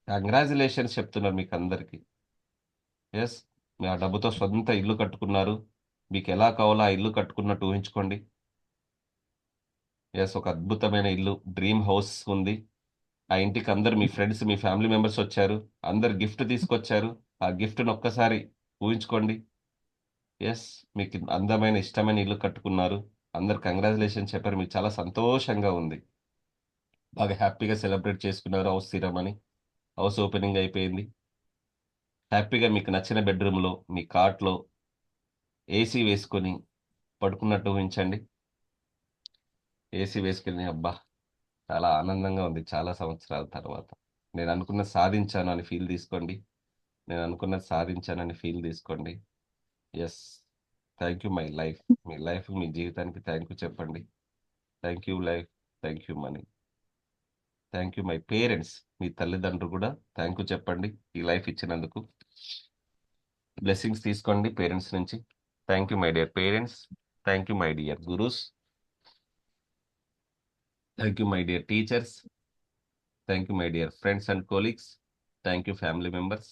కంగ్రాచులేషన్స్ చెప్తున్నారు మీకు అందరికీ. ఎస్, మీ ఆ డబ్బుతో సొంత ఇల్లు కట్టుకున్నారు. మీకు ఎలా కావాలో ఆ ఇల్లు కట్టుకున్నట్టు ఊహించుకోండి. ఎస్, ఒక అద్భుతమైన ఇల్లు, డ్రీమ్ హౌస్ ఉంది. ఆ ఇంటికి అందరు మీ ఫ్రెండ్స్, మీ ఫ్యామిలీ మెంబర్స్ వచ్చారు. అందరు గిఫ్ట్ తీసుకొచ్చారు. ఆ గిఫ్ట్ని ఒక్కసారి ఊహించుకోండి. ఎస్, మీకు అందమైన ఇష్టమైన ఇల్లు కట్టుకున్నారు. అందరు కంగ్రాచులేషన్ చెప్పారు. మీకు చాలా సంతోషంగా ఉంది. బాగా హ్యాపీగా సెలబ్రేట్ చేసుకున్నారు. హౌస్ తీరమని హౌస్ ఓపెనింగ్ అయిపోయింది. హ్యాపీగా మీకు నచ్చిన బెడ్రూమ్లో, మీ కాట్లో ఏసీ వేసుకొని పడుకున్నట్టు ఊహించండి. ఏసీ వేసుకుని అబ్బా చాలా ఆనందంగా ఉంది. చాలా సంవత్సరాల తర్వాత నేను అనుకున్నది సాధించాను అని ఫీల్ తీసుకోండి. నేను అనుకున్నది సాధించానని ఫీల్ తీసుకోండి. Yes, thank you my life. మీ లైఫ్, మీ జీవితానికి థ్యాంక్ యూ చెప్పండి. Thank you life, thank you money. Thank you my parents. మీ తల్లిదండ్రులు కూడా థ్యాంక్ యూ చెప్పండి ఈ లైఫ్ ఇచ్చినందుకు. బ్లెస్సింగ్స్ తీసుకోండి పేరెంట్స్ నుంచి. Thank you my dear parents. Thank you my dear gurus. Thank you my dear teachers. Thank you my dear friends and colleagues. Thank you family members.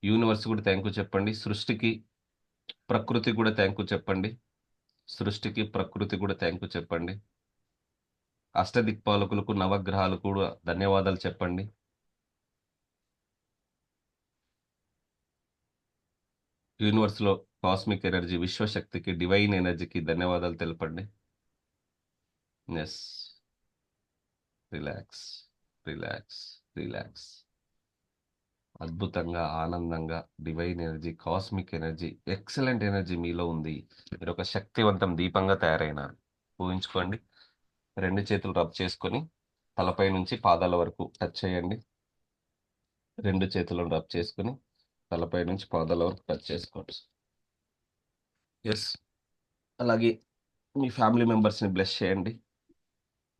Universe కూడా thank you చెప్పండి. సృష్టికి, ప్రకృతి కూడా thank you చెప్పండి. సృష్టికి, ప్రకృతి కూడా thank you చెప్పండి. అష్టదిక్పాలకులకు, నవగ్రహాలు కూడా ధన్యవాదాలు చెప్పండి. యూనివర్స్లో కాస్మిక్ ఎనర్జీ, విశ్వశక్తికి, డివైన్ ఎనర్జీకి ధన్యవాదాలు తెలపండి. Yes, relax, relax, relax. అద్భుతంగా, ఆనందంగా divine energy, cosmic energy, excellent energy మీలో ఉంది. మీరు ఒక శక్తివంతం దీపంగా తయారైనారు. ఊహించుకోండి. 2 చేతులు రబ్ చేసుకొని తలపై నుంచి పాదాల వరకు టచ్ చేయండి. 2 చేతులను రబ్ చేసుకొని తలపై నుంచి పాదాల వరకు టచ్ చేసుకోండి. ఎస్, అలాగే మీ ఫ్యామిలీ మెంబర్స్ని బ్లెస్ చేయండి.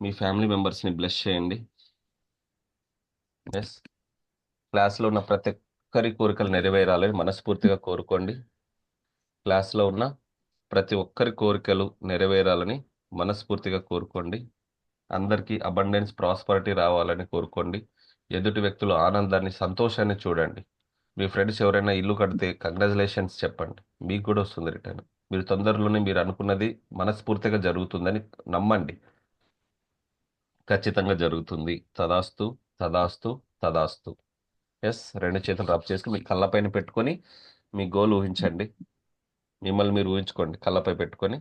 మీ ఫ్యామిలీ మెంబర్స్ని బ్లెస్ చేయండి. ఎస్, క్లాస్లో ఉన్న ప్రతి ఒక్కరి కోరికలు నెరవేరాలని మనస్ఫూర్తిగా కోరుకోండి. క్లాస్లో ఉన్న ప్రతి ఒక్కరి కోరికలు నెరవేరాలని మనస్ఫూర్తిగా కోరుకోండి. అందరికీ అబండెన్స్ ప్రాస్పరిటీ రావాలని కోరుకోండి. ఎదుటి వ్యక్తుల ఆనందాన్ని సంతోషాన్ని చూడండి. మీ ఫ్రెండ్స్ ఎవరైనా ఇల్లు కడితే కంగ్రాచులేషన్స్ చెప్పండి, మీకు కూడా వస్తుంది రిటర్న్. మీరు తొందరలోనే మీరు అనుకున్నది మనస్ఫూర్తిగా జరుగుతుందని నమ్మండి, ఖచ్చితంగా జరుగుతుంది. తదాస్తు, తదాస్తు, తదాస్తు. ఎస్, రెండు చేతులు రబ్ చేసుకుని మీ కళ్ళపైన పెట్టుకొని మీ గోల్ ఊహించండి. మిమ్మల్ని మీరు ఊహించుకోండి కళ్ళపై పెట్టుకొని.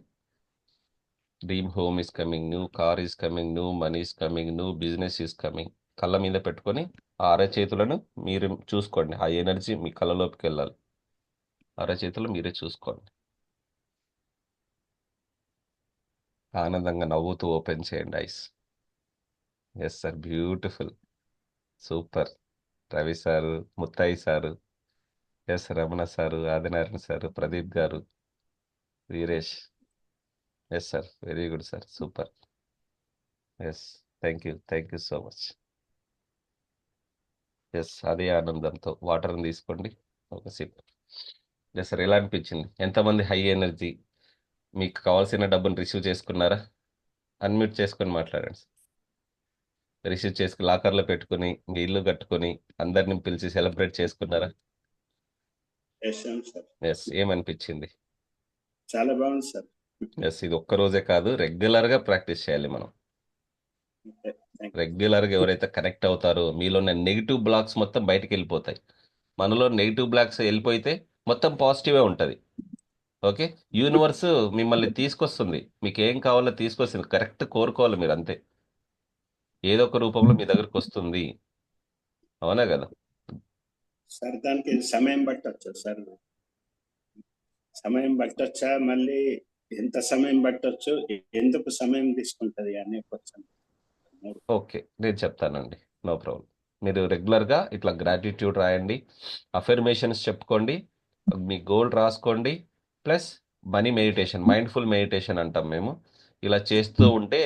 Dream home is coming, new car is coming, new money is coming, new business is coming. కళ్ళ మీద పెట్టుకొని ఆ అరచేతులను మీరు చూసుకోండి. ఆ ఎనర్జీ మీ కళ్ళలోకి వెళ్ళాలి. అరచేతులు మీరే చూసుకోండి. ఆనందంగా నవ్వుతూ ఓపెన్ చేయండి eyes. Yes sir, beautiful, super. Ravi sir, Muthai sir, S Ramana sir, Adinarayana sir, Pradeep garu, Veeresh. Yes sir, very good sir, super. Yes, thank you so much. Yes, అదే ఆనందంతో వాటర్ని తీసుకోండి ఒక సిప్. ఎస్ సార్, ఎలా అనిపించింది? ఎంతమంది హై ఎనర్జీ మీకు కావాల్సిన డబ్బును రిసీవ్ చేసుకున్నారా? అన్మ్యూట్ చేసుకొని మాట్లాడండి. రిసీవ్ చేసుకుని లాకర్లో పెట్టుకుని మీ ఇల్లు కట్టుకొని అందరిని పిలిచి సెలబ్రేట్ చేసుకున్నారా? చేశాం సార్. ఎస్, ఏమనిపించింది? చాలా బాగుంది సార్. ఎస్, ఇది ఒక్క రోజే కాదు, రెగ్యులర్గా ప్రాక్టీస్ చేయాలి మనం. Thank you. రెగ్యులర్గా ఎవరైతే కనెక్ట్ అవుతారో మీలో ఉన్న నెగిటివ్ బ్లాక్స్ మొత్తం బయటికి వెళ్ళిపోతాయి. మనలో నెగిటివ్ బ్లాక్స్ వెళ్ళిపోతే మొత్తం పాజిటివే ఉంటుంది. ఓకే, యూనివర్స్ మిమ్మల్ని తీసుకొస్తుంది, మీకు ఏం కావాలో తీసుకొస్తుంది. కరెక్ట్ కోరుకోవాలి మీరు, అంతే. ఏదో ఒక రూపంలో మీ దగ్గరకు వస్తుంది. అవునా కదా? సార్ దానికి సమయం పట్టొచ్చా సార్? సమయం పట్టొచ్చా? మళ్ళీ ఎంత సమయం పట్టొచ్చు? ఎందుకు సమయం తీసుకుంటది అనే క్వశ్చన్. ఓకే, నేను చెప్తానండి, నో ప్రాబ్లం. మీరు రెగ్యులర్గా ఇట్లా గ్రాటిట్యూడ్ రాయండి, అఫర్మేషన్స్ చెప్పుకోండి, మీ గోల్ రాసుకోండి. Plus money meditation, mindful meditation అంటాం మేము. ఇలా చేస్తూ ఉంటే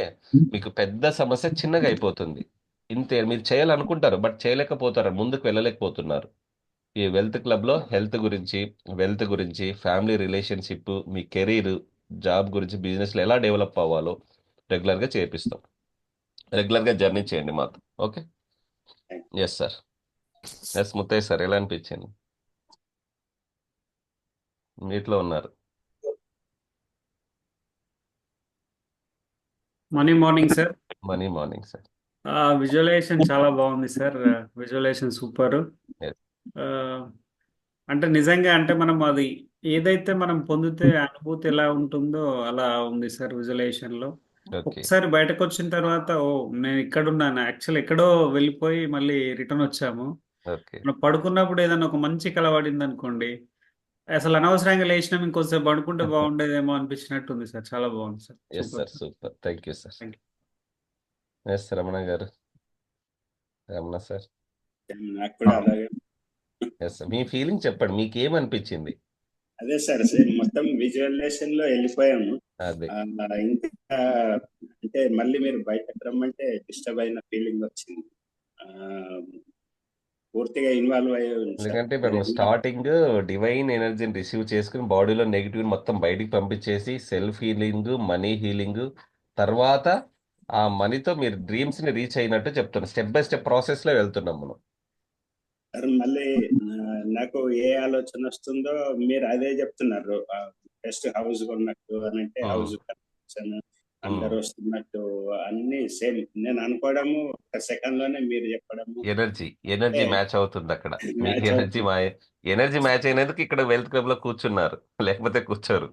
మీకు పెద్ద సమస్య చిన్నగా అయిపోతుంది. ఇంతే, మీరు చేయాలనుకుంటారు బట్ చేయలేకపోతారు, ముందుకు వెళ్ళలేకపోతున్నారు. ఈ వెల్త్ క్లబ్లో వెల్త్ గురించి, ఫ్యామిలీ రిలేషన్షిప్, మీ కెరీర్, జాబ్ గురించి, బిజినెస్లో ఎలా డెవలప్ అవ్వాలో రెగ్యులర్గా చేపిస్తాం. రెగ్యులర్గా జర్నీ చేయండి మాతో. Okay, yes sir. Yes Muthaiah sir, ఎలా అనిపించింది? మీట్లో ఉన్నారు. Morning sir. Morning sir. Visualisation చాలా బాగుంది సార్. Visualisation super. Yes. అంటే నిజంగా అంటే మనం అది ఏదైతే మనం పొందితే అనుభూతి ఎలా ఉంటుందో అలా ఉంది సార్ విజువలైజేషన్ లో. ఓకే, ఒకసారి బయటకు వచ్చిన తర్వాత ఓ నేను ఇక్కడ ఉన్నాను, యాక్చువల్ ఎక్కడో వెళ్ళిపోయి మళ్ళీ రిటర్న్ వచ్చాము. ఓకే. మనం పడుకున్నప్పుడు ఏదైనా ఒక మంచి కల పడింది అనుకోండి, అసలు అనవసరంగా లేచినాం, ఇంకొంచెం పడుకుంటే బాగుండేదేమో అనిపించినట్టు ఉంది సార్. చాలా బాగుంది sir. Yes sir, super. Thank you sir. Thank you. Yes Ramana garu, Ramana sir. నాకు కూడా అలాగే. ఎస్, మీ ఫీలింగ్ చెప్పండి, మీకు ఏమనిపించింది? అదే సార్, సేమ్ మొత్తం విజువలైజేషన్ లో వెళ్ళిపోయాము. అదే, ఇంకా అంటే మళ్ళీ మీరు బయటకు రమ్మంటే డిస్టర్బ్ అయిన ఫీలింగ్ వచ్చింది. ఆ, పూర్తిగా ఇన్వాల్వ్ అయ్యి ఉంది సార్. ఎందుకంటే మనం స్టార్టింగ్ డివైన్ ఎనర్జీని రిసీవ్ చేసుకుని బాడీలో నెగిటివ్ మొత్తం బయటికి పంపించేసి సెల్ఫ్ హీలింగ్, మనీ హీలింగ్, తర్వాత ఆ మనీతో మీరు డ్రీమ్స్ ని రీచ్ అయినట్టు చెప్తున్నాం. స్టెప్ బై స్టెప్ ప్రాసెస్ లో వెళ్తున్నాం మనం. సార్ మళ్ళీ నాకు ఏ ఆలోచన వస్తుందో మీరు అదే చెప్తున్నారు. జస్ట్ హౌస్ కొన్నట్టు అని అంటే హౌస్ కన్స్ట్రక్షన్ అందరు వస్తున్నట్టు అన్ని సేమ్. నేను అనుకోవడము ఒక సెకండ్ లోనే మీరు చెప్పడము. ఎనర్జీ మ్యాచ్ అవుతుంది అక్కడ. మీకు ఎనర్జీ మ్యాచ్ అయినందుకు ఇక్కడ వెల్త్ క్లబ్ లో కూర్చున్నారు, లేకపోతే కూర్చోరు.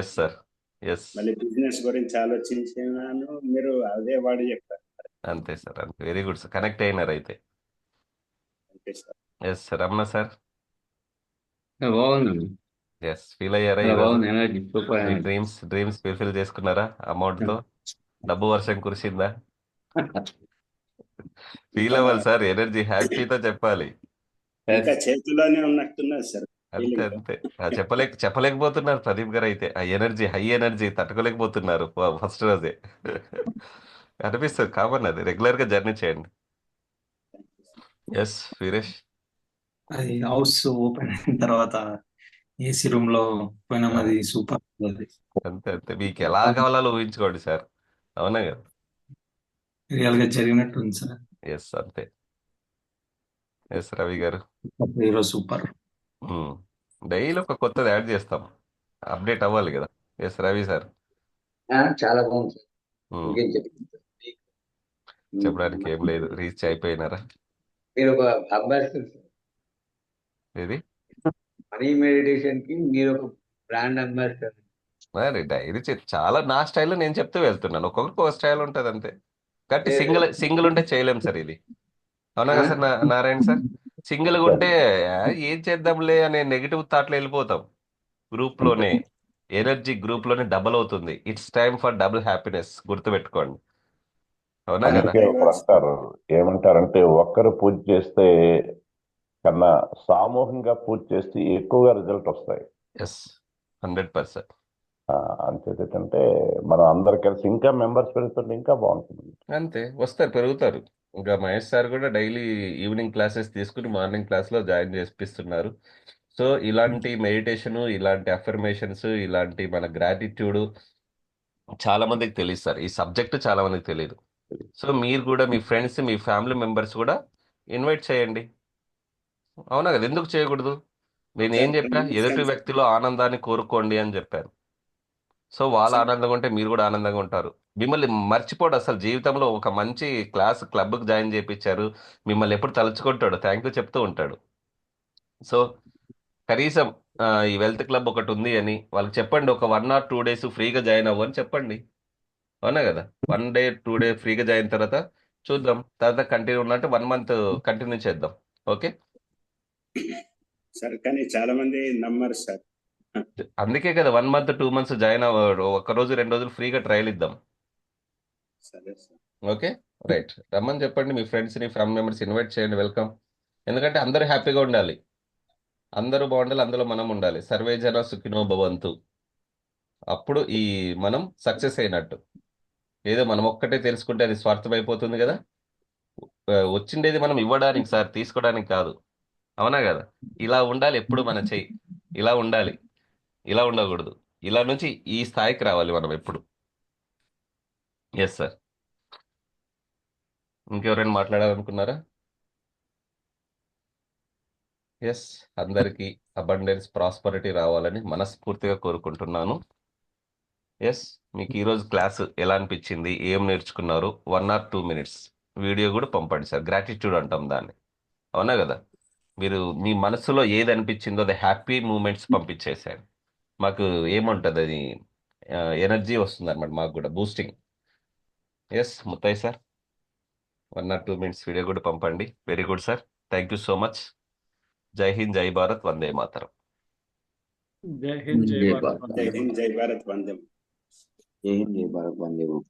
Yes sir, yes. మళ్ళీ బిజినెస్ గురించి ఆలోచించినాను, మీరు అదే వాడు చెప్పారు. అంతే సార్, అంతే. వెరీ గుడ్ సార్, కనెక్ట్ అయినారు అయితే. అంతే సార్. Yes Ramana sir. బాగుందండి. ఎస్, ఫీల్ అయ్యారా? చాలా ఈరోజు బాగుంది ఎనర్జీ, సూపర్ మీ ఎనర్జీ. డ్రీమ్స్ ఫుల్ఫిల్ చేసుకున్నారా? అమౌంట్ తో డబ్బు వర్షం కురిసిందా? ఫీల్ అవ్వాలి సార్, ఎనర్జీ హ్యాపీతో చెప్పాలి. ఇంకా చేతిలోనే ఉన్నట్టున్నది సార్. అంతే ఫీలింగ్. అంతే. చెప్పలేకపోతున్నారు ప్రదీప్ గారు అయితే. ఆ ఎనర్జీ, హై ఎనర్జీ తట్టుకోలేకపోతున్నారు ఫస్ట్ రోజే. అనిపిస్తుంది, కామన్, అది రెగ్యులర్ గా జర్నీ చేయండి. ఎస్ వీరేష్. అది హౌస్ ఓపెన్ అయిన తర్వాత ఏసీ రూమ్ లో పోయినాం, ఆ, అది సూపర్ అది. అంతే అంతే. మీకు ఎలా కావాలో ఊహించుకోండి సార్. అవునా కదా? రియల్ గా జరిగినట్టు ఉంది సార్. ఎస్ అంతే. ఎస్ రవి గారు. Hero super. డైలీ ఒక కొత్తది యాడ్ చేస్తాం, అప్డేట్ అవ్వాలి కదా. Yes Ravi sir. చాలా బాగుంది సార్. ఉమ్, ఇంకేం చెప్తాను సార్. చెప్పడానికి ఏం లేదు, రీచ్ అయిపోయినారా? మీరు ఒక అంబాసిడర్ సార్. ఇది మనీ మెడిటేషన్ కి మీరు ఒక బ్రాండ్ అంబాసిడర్. మరి డైరీ చాలా నా స్టైల్లో నేను చెప్తూ వెళ్తున్నాను. ఒక్కొక్కరికి ఒక స్టైల్ ఉంటుంది అంతే. కాబట్టి సింగిల్ ఉంటే చేయలేం సార్ ఇది. అవునా కదా సార్ నారాయణ సార్? సింగిల్ గా ఉంటే "ఆ, ఏం చేద్దాంలే" అనే నెగిటివ్ థాట్లో వెళ్ళిపోతాం. గ్రూప్ లోనే ఎనర్జీ, గ్రూప్ లోనే డబుల్ అవుతుంది. It's time for double happiness, గుర్తుపెట్టుకోండి. అవునా కదా? అందుకే ఒకరు అంటారు, ఏమంటారంటే ఒక్కరు పూజ చేస్తే కన్నా సామూహికంగా పూజ చేస్తే ఎక్కువగా రిజల్ట్ వస్తాయి. ఎస్ 100%. అంతేంటే మనం అందరు కలిసి ఇంకా మెంబర్స్ పెరుగుతుంటే ఇంకా బాగుంటుంది. అంతే, వస్తారు, పెరుగుతారు. ఇంకా మహేష్ సార్ కూడా డైలీ ఈవినింగ్ క్లాసెస్ తీసుకుని మార్నింగ్ క్లాస్లో జాయిన్ చేపిస్తున్నారు. సో ఇలాంటి మెడిటేషన్, ఇలాంటి అఫర్మేషన్స్, ఇలాంటి మన గ్రాటిట్యూడ్ చాలా మందికి తెలియదు సార్. ఈ సబ్జెక్ట్ చాలా మందికి తెలియదు. సో మీరు కూడా మీ ఫ్రెండ్స్, మీ ఫ్యామిలీ మెంబర్స్ కూడా ఇన్వైట్ చేయండి. అవునా కదా? ఎందుకు చేయకూడదు? నేను ఏం చెప్పా? ఎదుటి వ్యక్తిలో ఆనందాన్ని కోరుకోండి అని చెప్పాను. సో వాళ్ళు ఆనందంగా ఉంటే మీరు కూడా ఆనందంగా ఉంటారు. మిమ్మల్ని మర్చిపోడు అసలు. జీవితంలో ఒక మంచి క్లబ్కి జాయిన్ చేయించారు, మిమ్మల్ని ఎప్పుడు తలుచుకుంటాడు, థ్యాంక్ యూ చెప్తూ ఉంటాడు. సో కనీసం ఈ వెల్త్ క్లబ్ ఒకటి ఉంది అని వాళ్ళకి చెప్పండి. ఒక 1 or 2 days ఫ్రీగా జాయిన్ అవ్వని చెప్పండి. అవునా కదా? 1 day 2 day ఫ్రీగా జాయిన్ తర్వాత చూద్దాం. తర్వాత కంటిన్యూ ఉన్నట్టు 1 month కంటిన్యూ చేద్దాం. ఓకే. సార్ కానీ చాలా మంది నమ్మరు సార్. అందుకే కదా 1 month 2 months జాయిన్ అవ్వడు. 1 రోజు 2 రోజులు ఫ్రీగా ట్రయల్ ఇద్దాం. సరే సార్. Okay right. రమ్మని చెప్పండి, మీ ఫ్రెండ్స్ని, ఫ్యామిలీ మెంబర్స్ ఇన్వైట్ చేయండి. వెల్కమ్. ఎందుకంటే అందరూ హ్యాపీగా ఉండాలి, అందరూ బాగుండాలి, అందులో మనం ఉండాలి. సర్వే జన సుఖినో భవంతు. అప్పుడు మనం సక్సెస్ అయినట్టు. ఏదో మనం ఒక్కటే తెలుసుకుంటే అది స్వార్థం అయిపోతుంది కదా. వచ్చిండేది మనం ఇవ్వడానికి సార్, తీసుకోవడానికి కాదు. అవునా కదా? ఇలా ఉండాలి ఎప్పుడు మన చెయ్యి. ఇలా ఉండాలి, ఇలా ఉండకూడదు. ఇలా నుంచి ఈ స్థాయికి రావాలి మనం ఎప్పుడు. Yes sir. ఇంకెవరైనా మాట్లాడాలనుకున్నారా? ఎస్, అందరికీ అబండెన్స్, ప్రాస్పరిటీ రావాలని మనస్ఫూర్తిగా కోరుకుంటున్నాను. ఎస్, మీకు ఈరోజు క్లాస్ ఎలా అనిపించింది, ఏం నేర్చుకున్నారు? 1 or 2 minutes వీడియో కూడా పంపండి సార్. గ్రాటిట్యూడ్ అంటాం దాన్ని. అవునా కదా? మీరు మీ మనసులో ఏది అనిపించిందో అది హ్యాపీ మూమెంట్స్ పంపించేసారు. మాకు ఏముంటుంది, అది ఎనర్జీ వస్తుంది అనమాట, మాకు కూడా boosting. Yes Muthaiah sir, 1 or 2 minutes video కూడా పంపండి. Very good sir, thank you so much. Jai Hind, జై భారత్, వందే మాతరం. జై హింద్, జై జై భారత్, భారత్. వందే జై హింద్, జై భారత్, వందే. జై హింద్, జై భారత్, వందే మాతరం.